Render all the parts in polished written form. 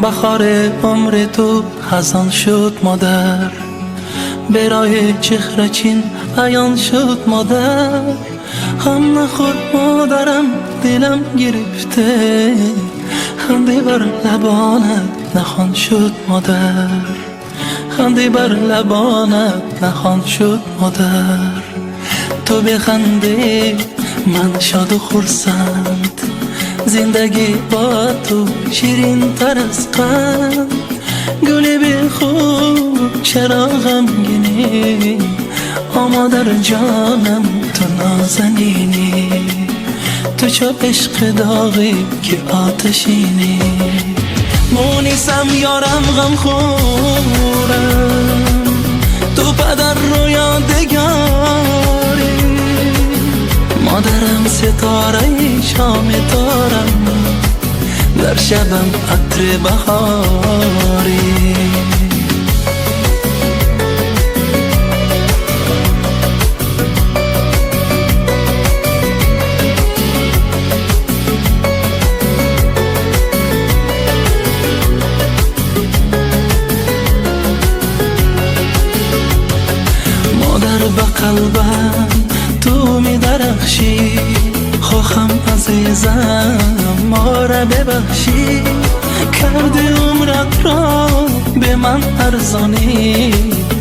بخار عمر تو خزان شد مادر، برای چهره چین عیان شد مادر. هم نخور مادرم دلم گرفته، خنده بر لبانت نخوان شد مادر، خنده بر لبانت نخوان شد مادر. تو بخنده من شاد و خرسند، زندگی با تو شیرین تر از قند. گلی به خوب چرا غمگینی، اما در جانم تو نازنینی. تو چو عشق داغی که آتشینی، مونیسم یارم غم خورم، تو پدر رو یادگاری. مادرم ستاره شام تارم، در شبم عطر بهاری. مادر به قلبم تو می درخشی، خواهم عزیزم ما را ببخشی. کرده عمرت را به من ارزانی،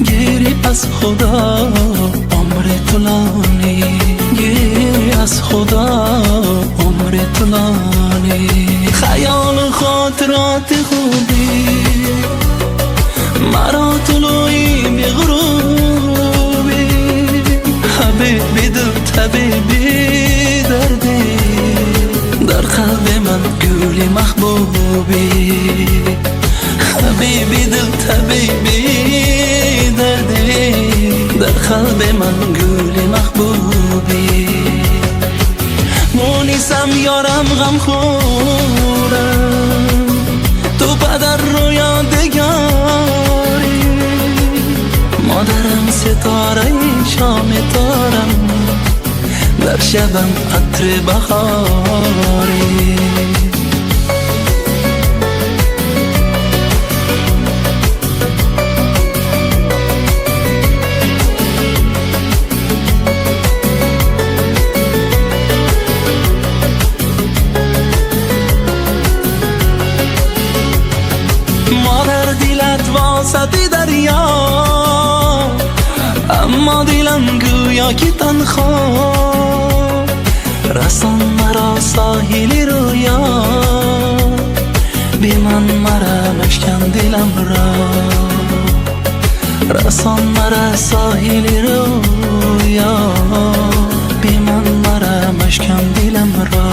گیری از خدا عمر طولانی، گیری از خدا عمر طولانی. خیال و خاطرات خوبی مرا طلوعی به غروبی، حبیبی دل طبیبی دردی، در قلب من گلی محبوبی. حبیبی دل طبیبی دردی، در قلب من گلی محبوبی. مونیسم یارم غم خورم، تو پدر رو یادگاری. مادرم ستاره شام تارم، در شبم عطر بهاری. مادر دلت واسطی دریا، اما دلم گویا که تنها. رسان مرا ساحلی رویا، بی من مرا مشکن دلم را. رسان مرا ساحلی رویا، بی من مرا مشکن دلم را.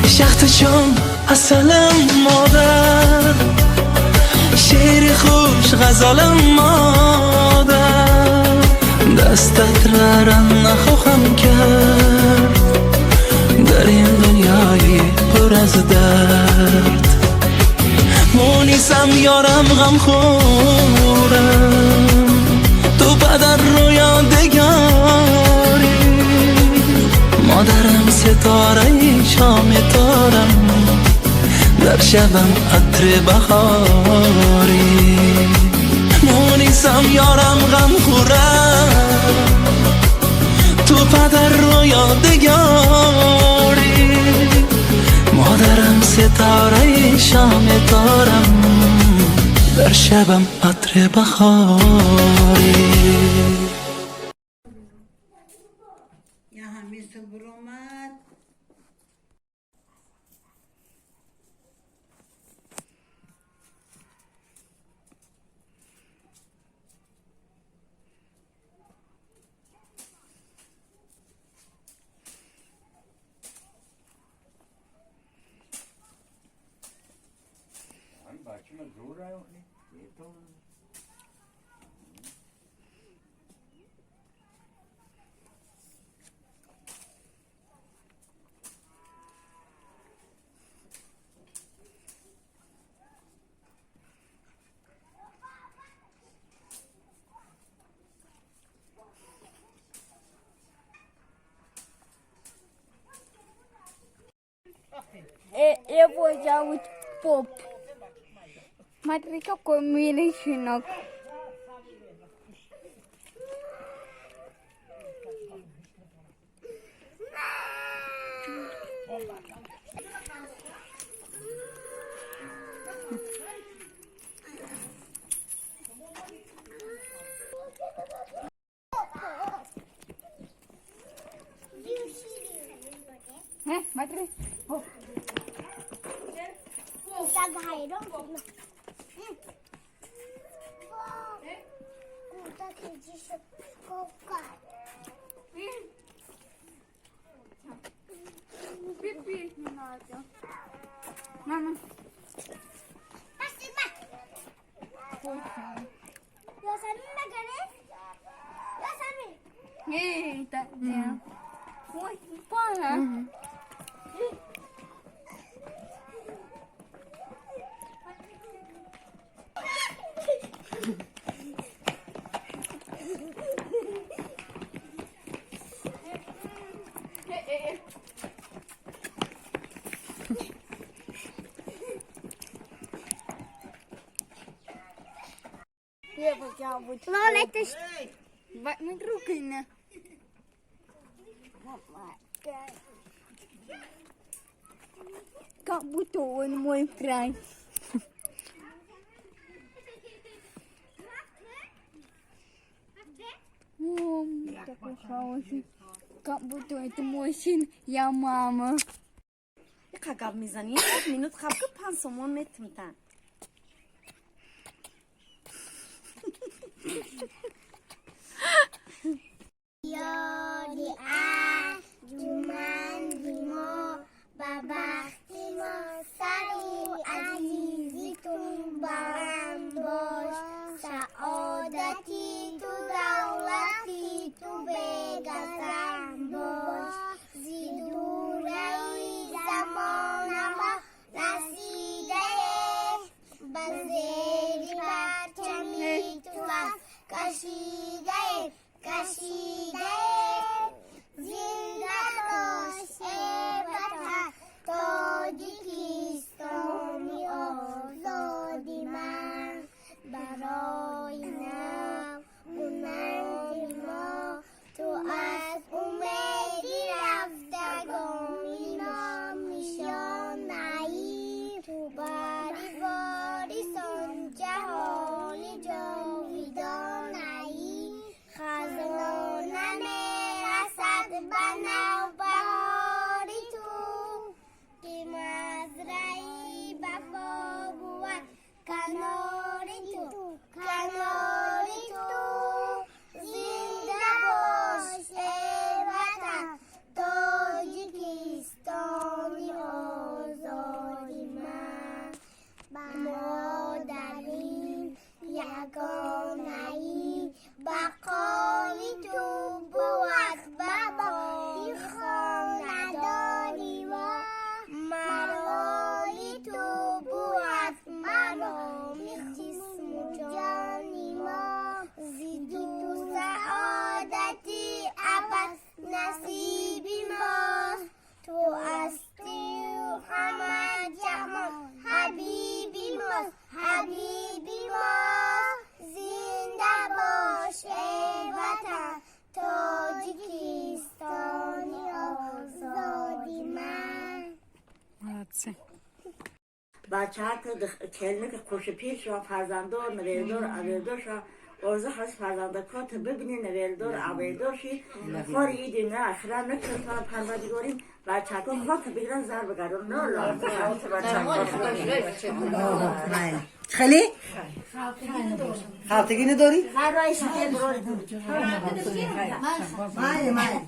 شخت چون اصلم مادر، شعر خوش غزالم مادر. دستت را نخواهم کرد در این دنیای پر از درد. مونیسم یارم غم خورم، تو پدر رو یادگاری. مادرم ستاره شام تارم، در شبم عطر بهاری. مونیسم یارم غم خورم، تو پدر رو یادگاری. مادرم ستاره شام تارم، در شبم عطر بهاری. یا همین صبر اومد. بچه من زور رای Eu vou já pop. Matrika combination of Matri. Oh. Mama. Hey, tak dia. Woi, apa? Lo letters. Wat met roeken? Kak butuh mooi vrij. Kak butuh itu motion ya mama. خب میزنی 1 مینوت خب که 5 متر میتن یاری جمن دیما ببختی ما سری عزیزیتون برم باش سعادتی تو دولتی تو بگذرم باش زیدوره زمان ما رسیده بزیری پرچمی تو از کشیده زنده باش وطن تاجیکستانی آزادی من برای نمونند ما تو از امیدی رفتگانی نشانه‌ای تو باری سان جهانی جاویدانه‌ای خزانه میرسد به نوبهاری تو که مزرعی وفا بود کناری تو زنده باش ای وطن تاجیکستانی آزادی من مادرین یگانه‌ای بقای تو بود بابای خانداری و مرایی تو بود مرامی جسم و جانی ما زیدی تو سعادتی عبد نصیبی ما تو استی و همه جهان حبیبی ما زنده باش ای وطن تاجیکستانی آزادی من بچه ها که کلمه که خوش پیش و فرزندار نویلدار اویلدار شا ارزه هست فرزنده که تو ببینی نویلدار اویلدار شی خوری ایدی نه اخرا نکن تا پروردگاریم بچه ها که خواه که بگیرن زر بگرن نه خیلی؟ خاطگی نداری؟ هر رایش که برای مای